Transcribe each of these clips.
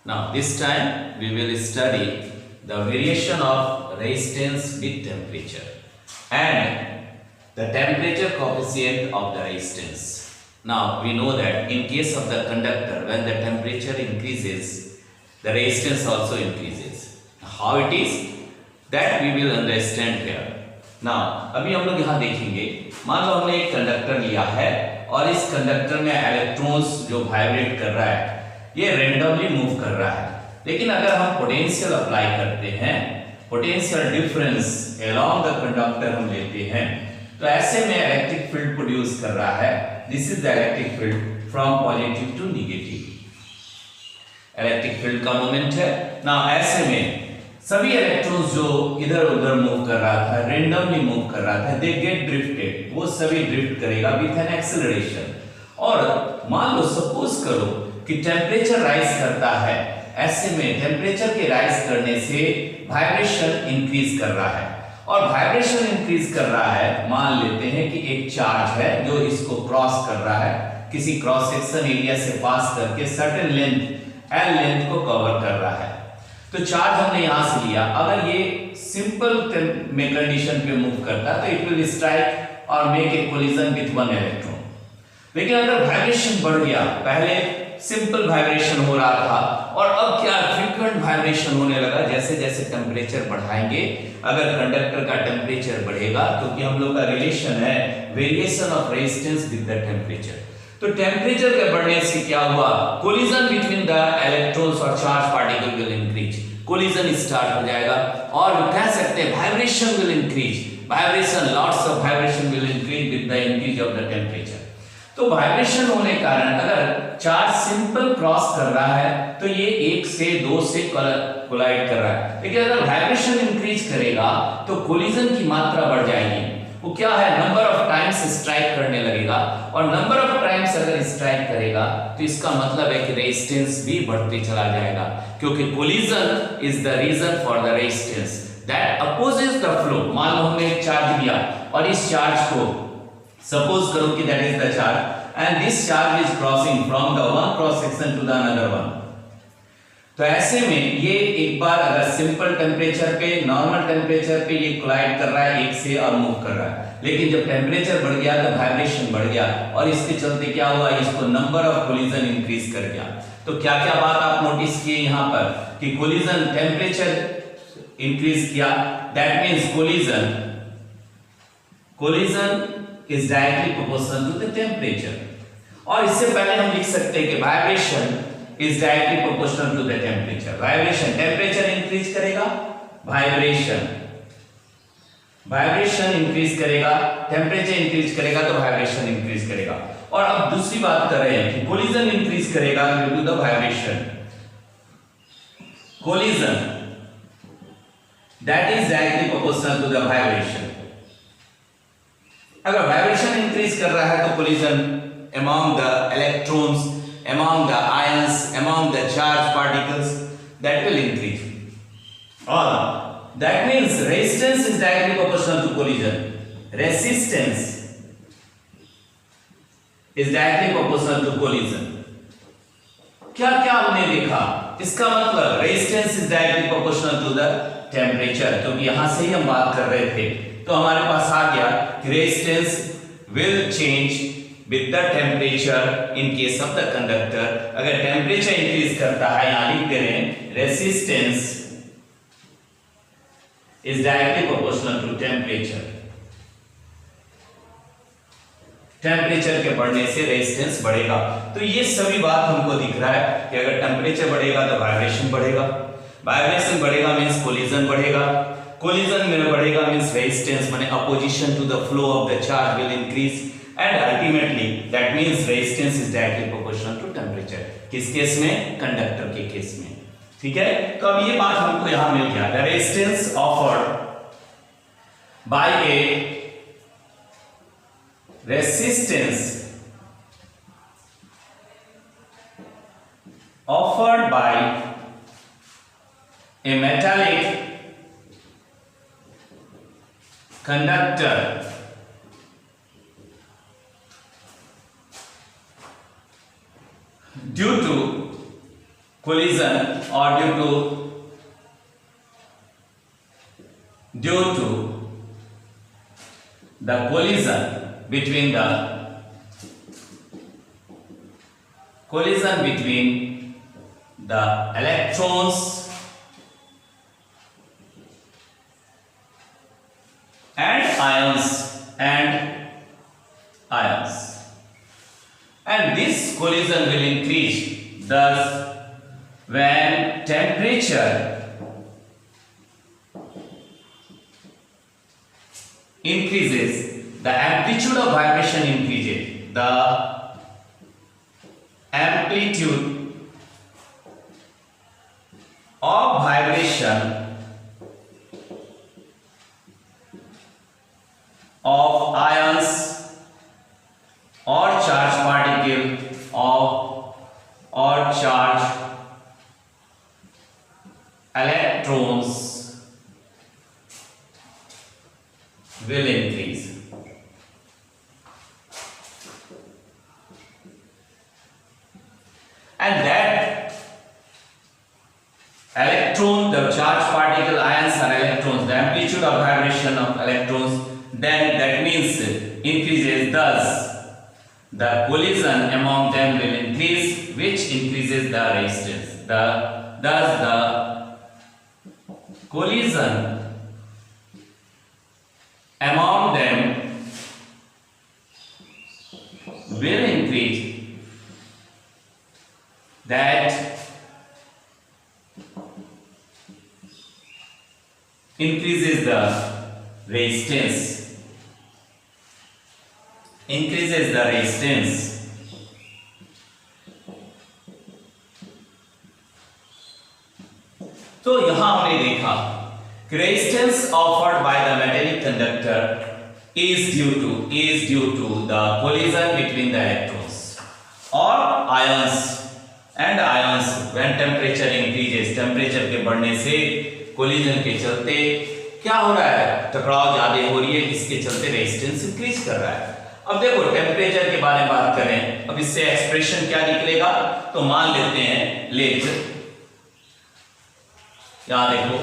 Now this time we will study the variation of resistance with temperature and the temperature coefficient of the resistance. Now we know that in case of the conductor, when the temperature increases, the resistance also increases. How it is, that we will understand here. Now अभी हम लोग यहाँ देखेंगे, मान लो हमने एक conductor लिया है और इस कंडक्टर में इलेक्ट्रॉन्स जो वाइब्रेट कर रहा है ये रेंडमली मूव कर रहा है, लेकिन अगर हम पोटेंशियल अप्लाई करते हैं, potential difference along the conductor हम लेते हैं, तो ऐसे में इलेक्ट्रिक फील्ड प्रोड्यूस कर रहा है. This is the electric field from positive to negative. Electric field का मोमेंट है. ना ऐसे में सभी इलेक्ट्रॉन्स जो इधर उधर मूव कर रहा था, रेंडमली मूव कर रहा था, दे गेट ड्रिफ्टेड, वो सभी ड्रिफ्ट करेगा विथ एन एक्सेलरेशन. और मान लो सपोज करो कि टेम्परेचर राइज करता है, ऐसे में टेम्परेचर के राइज करने से वाइब्रेशन इंक्रीज कर रहा है, और वाइब्रेशन इंक्रीज कर रहा है, मान लेते हैं कि एक चार्ज है जो इसको क्रॉस कर रहा है, किसी क्रॉस सेक्शन एरिया से पास करके सर्टेन लेंथ एल लेंथ को कवर कर रहा है. तो चार्ज हमने यहां से लिया, अगर ये सिंपल में कंडीशन पे मूव करता तो इट विल स्ट्राइक और make a collision with one electron. लेकिन अगर वाइब्रेशन बढ़ गया, पहले सिंपल वाइब्रेशन हो रहा था और अब क्या फ्रीक्वेंट वाइब्रेशन होने लगा, जैसे जैसे टेम्परेचर बढ़ाएंगे, अगर कंडक्टर का टेम्परेचर बढ़ेगा, क्योंकि हम लोग का रिलेशन है variation of resistance with the temperature, तो टेम्परेचर के बढ़ने से क्या हुआ, कोलिजन बिटवीन द इलेक्ट्रॉन्स और charge particle will increase, collision start हो जाएगा, और कह सकते हैं vibration will increase, vibration, lots of vibration will increase with the increase of the temperature. तो वाइब्रेशन होने के कारण अगर चार्ज सिंपल क्रॉस कर रहा है तो ये एक से दो से कोलाइड कर रहा है, लेकिन अगर वाइब्रेशन इंक्रीज करेगा तो कोलिजन की मात्रा बढ़ जाएगी. वो क्या है, नंबर ऑफ टाइम्स स्ट्राइक करने लगेगा, और नंबर ऑफ टाइम्स अगर स्ट्राइक करेगा तो इसका मतलब है कि रेजिस्टेंस भी बढ़ते चला जाएगा, क्योंकि collision is the reason for the resistance that opposes the flow. मान लो हमने एक चार्ज लिया और इस चार्ज को सपोज करो कि that is the charge and this charge is crossing from the one cross section two the another one. तो ऐसे में ये एक बार अगर सिंपल टेम्परेचर पे, नॉर्मल टेम्परेचर पे ये कोलाइड कर रहा है एक से और मूव कर रहा है, लेकिन जब टेम्परेचर बढ़ गया तो वाइब्रेशन बढ़ गया, और इसके चलते क्या हुआ, इसको नंबर ऑफ कोलिजन इंक्रीज कर गया. तो क्या क्या बात आप नोटिस किए यहाँ पर कि कोलिजन, टेम्परेचर इंक्रीज किया, that means collision is directly proportional to the temperature. और इससे पहले हम लिख सकते हैं कि vibration is directly proportional to the temperature. Vibration, temperature increase करेगा, वाइब्रेशन इंक्रीज करेगा, टेम्परेचर इंक्रीज करेगा तो वाइब्रेशन इंक्रीज करेगा. और अब दूसरी बात कर रहे हैं कि कोलिजन इंक्रीज करेगा due to the vibration. Collision that is directly proportional to the vibration. अगर वाइब्रेशन इंक्रीज कर रहा है तो collision among the electrons, among the ions, among the charged particles, that will increase. Or that means resistance is directly proportional to collision. Resistance is directly proportional to collision. क्या क्या हमने देखा, इसका मतलब resistance is directly proportional to the temperature, क्योंकि यहां से ही हम बात कर रहे थे, तो हमारे पास आ गया कि resistance will change with the temperature in case of the conductor. अगर टेम्परेचर इंक्रीज करता है, यहां लिख दे रहे हैं resistance is directly proportional to temperature. Temperature के बढ़ने से रेजिस्टेंस बढ़ेगा. तो ये सभी बात हमको दिख रहा है कि अगर टेम्परेचर बढ़ेगा तो वाइब्रेशन बढ़ेगा, वाइब्रेशन बढ़ेगा मींस कोलिजन बढ़ेगा, कोलिजन में बढ़ेगा मींस रेजिस्टेंस माने opposition to the flow of the charge will increase, and ultimately that means resistance is directly proportional to temperature. किस केस में, कंडक्टर के केस में. ठीक है, तो अब ये बात हमको यहां मिल गया, the resistance offered by A resistance offered by a metallic conductor due to collision or due to the collision between the electrons and ions, and this collision will increase. Thus, when temperature increases, the amplitude of vibration increases. The amplitude of vibration of ions or charged particle or charged electrons will increase. And that electron, the charged particle, ions or electrons, the amplitude of vibration of electrons, then that means increases. Thus, the collision among them will increase, which increases the resistance. Thus, the collision among them will increase. That increases the resistance. तो यहां हमने देखा कि resistance offered by the metallic conductor is due to the collision between the electrons or ions when temperature increases. Temperature के बढ़ने से collision के चलते क्या हो रहा है, टकराव ज्यादा हो रही है, इसके चलते रेजिस्टेंस इंक्रीज कर रहा है। अब देखो टेम्परेचर के बारे में बात करें, अब इससे एक्सप्रेशन क्या निकलेगा, तो मान लेते हैं लेट, यहां देखो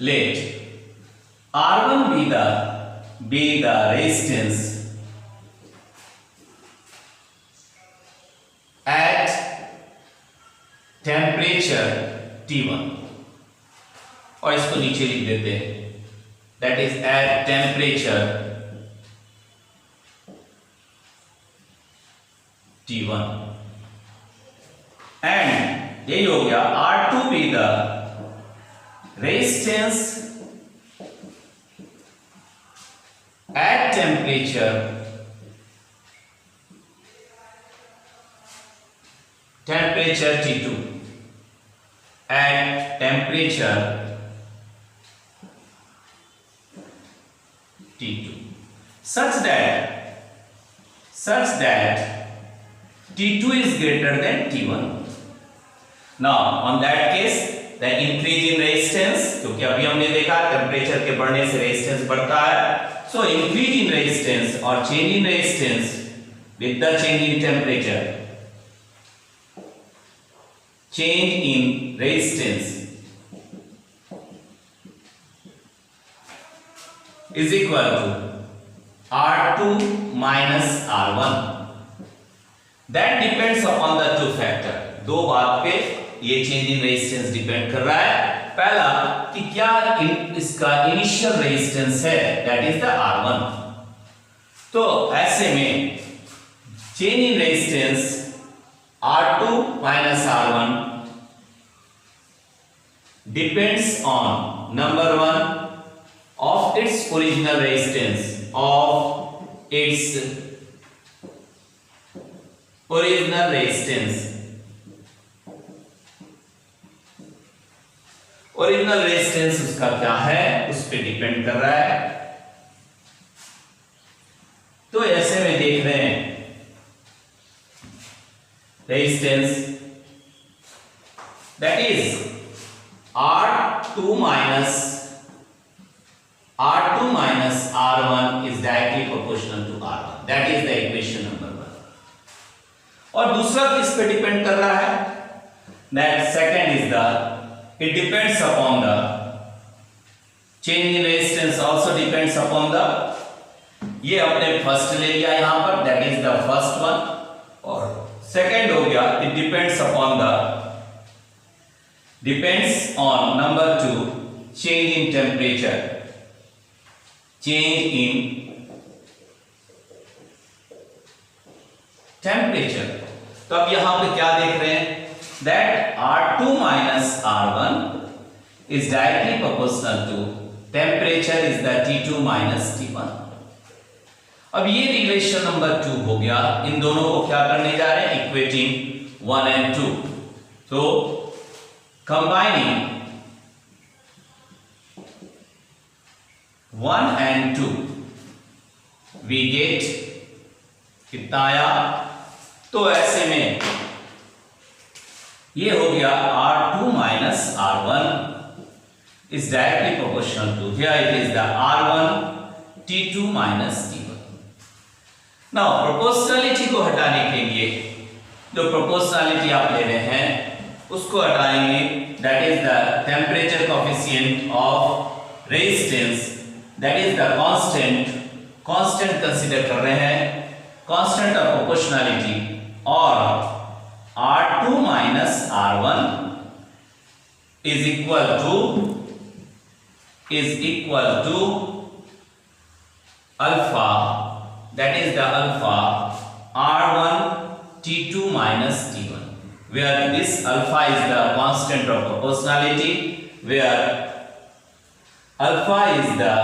let R1 be the resistance at temperature T1, और इसको नीचे लिख देते हैं, that is at temperature T1, and यही हो गया R2 be the resistance at temperature T2, at temperature T2 such that T2 is greater than T1. Now on that case the increase in resistance, क्योंकि अभी हमने देखा temperature के बढ़ने से रेजिस्टेंस बढ़ता है, सो इंक्रीज इन रेजिस्टेंस और change in resistance with the change in temperature, change in resistance is equal to R2 minus R1. That depends upon the two factor. दो बात पे ये चेंज इन रेजिस्टेंस डिपेंड कर रहा है। पहला कि क्या इसका इनिशियल रेजिस्टेंस है, दैट इज द R1। तो ऐसे में change in resistance R2 minus R1 depends on number one of its original resistance, original resistance उसका क्या है, उस पे डिपेंड कर रहा है। तो ऐसे में देख रहे हैं resistance that is R2 minus R1 is directly proportional to R1. That is the equation number 1. और दूसरा किस पे डिपेंड कर रहा है? Next, second is it depends upon the change in resistance also depends upon the, ये अपने first ले लिया यहां पर, that is the first one, और second हो गया it depends on number 2 change in temperature. Change in temperature. तो अब यहां पे क्या देख रहे हैं? That R2 minus R1 is directly proportional to temperature is the T2 minus T1. अब ये रिलेशन नंबर 2 हो गया. इन दोनों को क्या करने जा रहे हैं? Equating 1 and 2. तो combining 1 and 2 we get कितना आया? तो ऐसे में ये हो गया R2 minus R1 is directly proportional to, here it is the R1 T2 minus T1. Now proportionality को हटाने के लिए जो proportionality आप ले रहे हैं उसको हटाएंगे, that is the temperature coefficient of resistance, that is the constant consider कर रहे हैं, constant of proportionality, और R2 minus R1 is equal to alpha, that is the alpha R1 T2 minus T1, where this alpha is the constant of proportionality, where alpha is the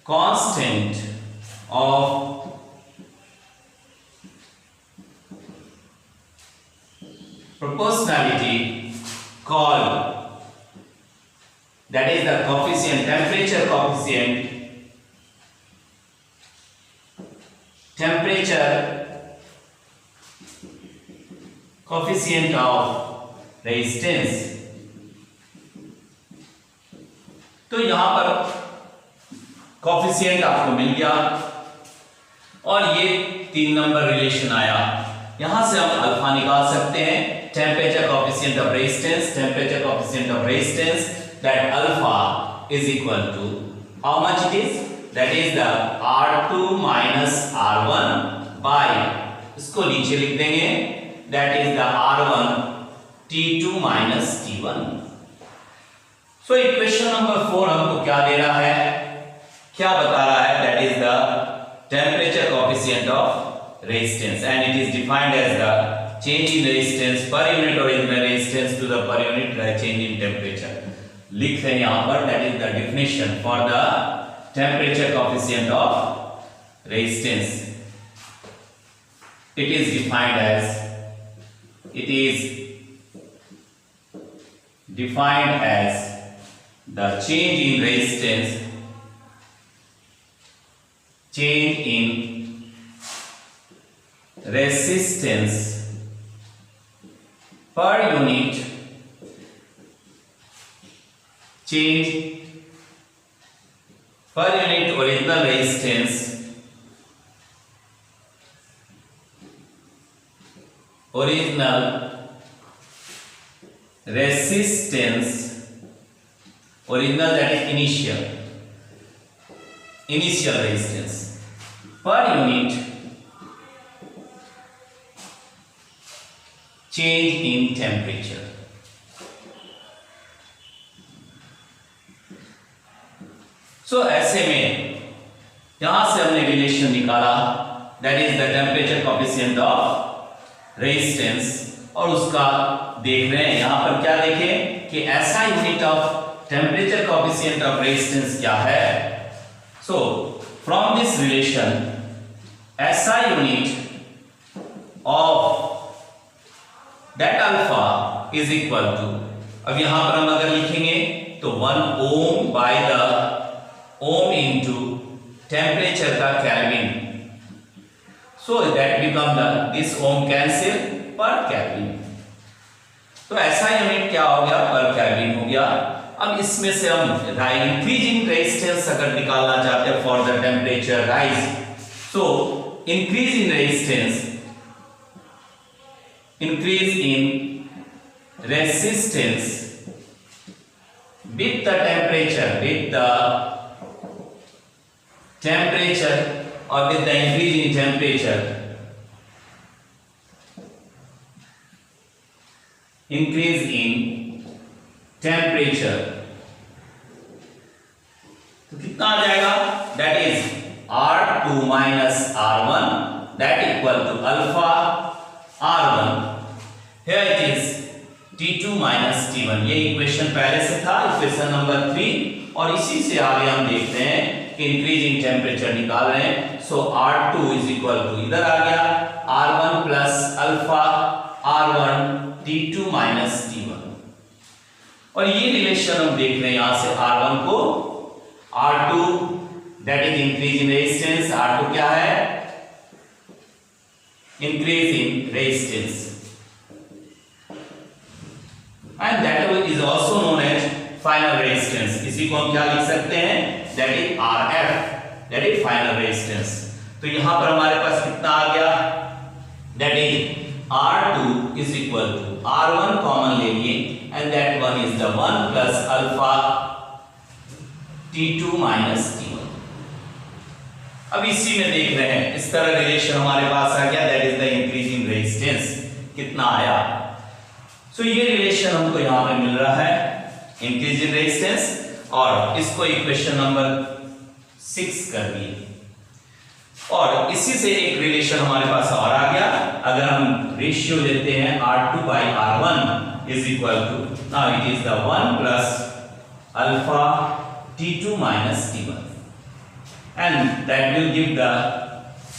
constant of proportionality called, that is the coefficient, temperature coefficient of resistance. तो यहां पर coefficient आपको मिल गया और ये 3 number relation आया. यहां से हम अल्फा निकाल सकते हैं, temperature coefficient of resistance, that alpha is equal to how much it is, that is the R2 minus R1 by, इसको नीचे लिख देंगे, that is the R1 T2 minus T1. So equation number 4 हमको क्या दे रहा है, क्या बता रहा है, that is the temperature coefficient of resistance, and it is defined as the change in resistance per unit original resistance to the per unit change in temperature. लिख रहे हैं यहाँ पर, that is the definition for the temperature coefficient of resistance. It is defined as the change in resistance per unit, change per unit original resistance original, that is initial resistance per unit change in temperature. So ऐसे में यहां से हमने relation निकाला, that is the temperature coefficient of resistance, और उसका देख रहे हैं यहां पर, क्या देखें कि ऐसा unit of temperature coefficient of resistance क्या है. So from this relation SI unit of that alpha is equal to, अब यहां पर हम अगर लिखेंगे तो 1 ohm by the ohm into temperature का Kelvin, so that become the, this ohm cancel per Kelvin. तो ऐसा यूनिट क्या हो गया, पर केल्विन हो गया। अब इसमें से हम इंक्रीजिंग रेजिस्टेंस अगर निकालना चाहते हैं for the temperature rise, so increase in resistance, increase in resistance with the temperature or with the increase in temperature, increase in temperature, तो कितना आ जाएगा, that is R2 minus R1 that equal to alpha R1, here it is T2 minus T1, ये equation पहले से था, equation number 3, और इसी से आगे हम देखते हैं कि इंक्रीज इन टेम्परेचर निकाल रहे हैं। सो R2 इज इक्वल टू, इधर आ गया R1 plus alpha R1 T2 minus T1, और ये रिलेशन हम देख रहे हैं यहां से R1 को, R2 that is increase in resistance, R2 क्या है, increase in resistance, and that is also known as final resistance, इसी को हम क्या लिख सकते हैं, that is RF, that is final resistance। तो यहां पर हमारे पास कितना आ गया, that is R2 is equal to R1 common ले लिए, and that one is the 1 plus alpha T2 minus T1। अब इसी में देख रहे हैं, इस तरह रिलेशन हमारे पास आ गया, that is the increase in resistance, कितना आया, सो ये रिलेशन हमको यहां पे मिल रहा है, इंक्रीज इन रेजिस्टेंस, और इसको इक्वेशन नंबर 6 कर दिए, और इसी से एक रिलेशन हमारे पास और आ गया, अगर हम रेशियो लेते हैं R2 by R1 is equal to, now it is the 1 plus alpha T2 minus T1, and that will give the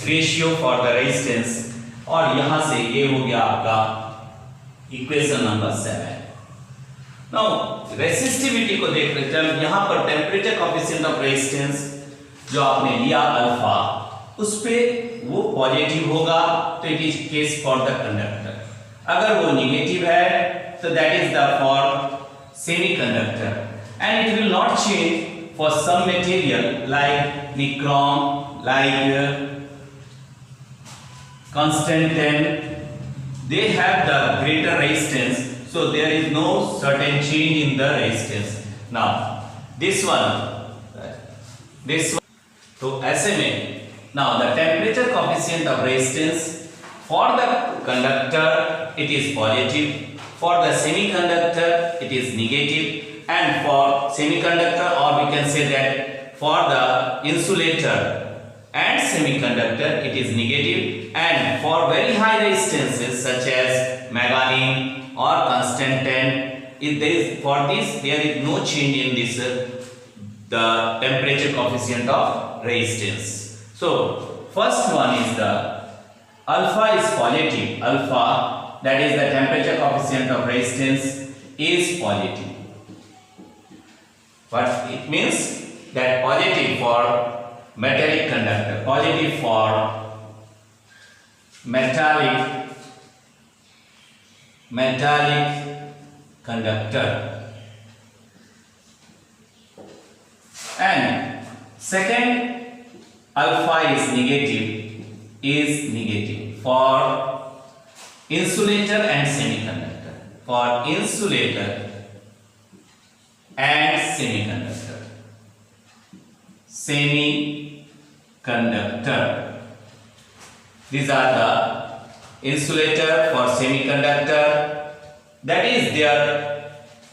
ratio for the resistance, और यहां से ये हो गया आपका इक्वेशन नंबर 7। नाउ रेसिस्टिविटी को देख रहे थे, यहां पर टेम्परेचर कोएफिशिएंट ऑफ रेजिस्टेंस जो आपने लिया अल्फा, उस पे वो पॉजिटिव होगा तो it is case for the conductor, अगर वो नेगेटिव है तो that is the for semiconductor, and it will not change for some material like nichrome, like constantan, they have the greater resistance, so there is no certain change in the resistance। now this one, तो ऐसे में now the temperature coefficient of resistance for the conductor it is positive, for the semiconductor it is negative, and for semiconductor, or we can say that for the insulator and semiconductor it is negative, and for very high resistances such as manganese or tungsten, if there is, for this there is no change in this the temperature coefficient of resistance। so first one is the alpha is positive, alpha that is the temperature coefficient of resistance is positive, but it means that positive for metallic conductor, positive for metallic conductor, and second alpha is negative for insulator and semiconductor, for insulator and semiconductor, these are the insulator for semiconductor, that is their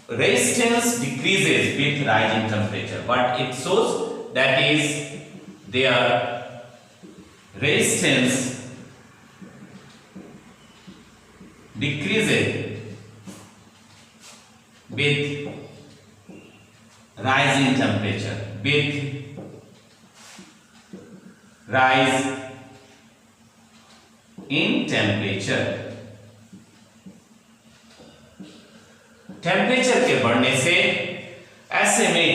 resistance decreases with rising temperature, but it shows that is their resistance decreases with rising temperature, with rise in temperature, temperature के बढ़ने से ऐसे में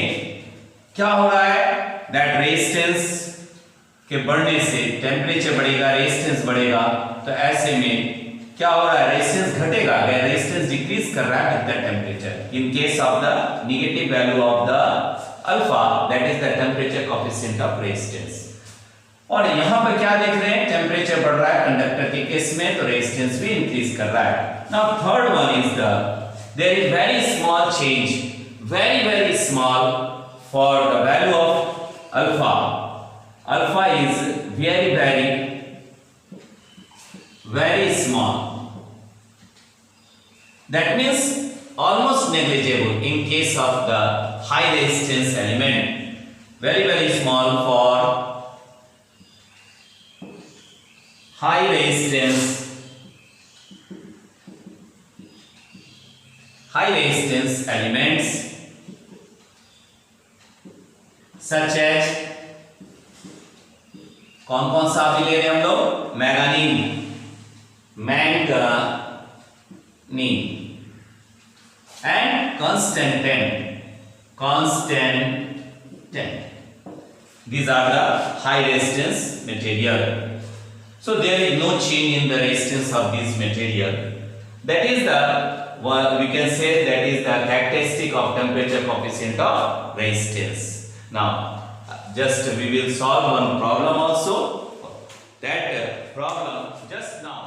क्या हो रहा है, that resistance के बढ़ने से टेम्परेचर बढ़ेगा, रेजिस्टेंस बढ़ेगा, तो ऐसे में क्या हो रहा है, रेजिस्टेंस घटेगा, अगर रेजिस्टेंस डिक्रीज कर रहा है with the temperature in case of the negative value of the alpha, that is the temperature coefficient of resistance. और यहां पर क्या देख रहे हैं, टेम्परेचर बढ़ रहा है कंडक्टर के केस में, तो रेजिस्टेंस भी इंक्रीज कर रहा है। Now third one is the there is very small change, very small for the value of alpha. Alpha is very small, that means almost negligible in case of the high resistance element, very small for high resistance elements such as, कौन कौन सा अभी ले रहे हैं हम लोग, मैंगानीन and कांस्टेंटेन, these are the high resistance material. So there is no change in the resistance of this material. That is the one we can say, that is the characteristic of temperature coefficient of resistance. Now just we will solve one problem also. That problem just now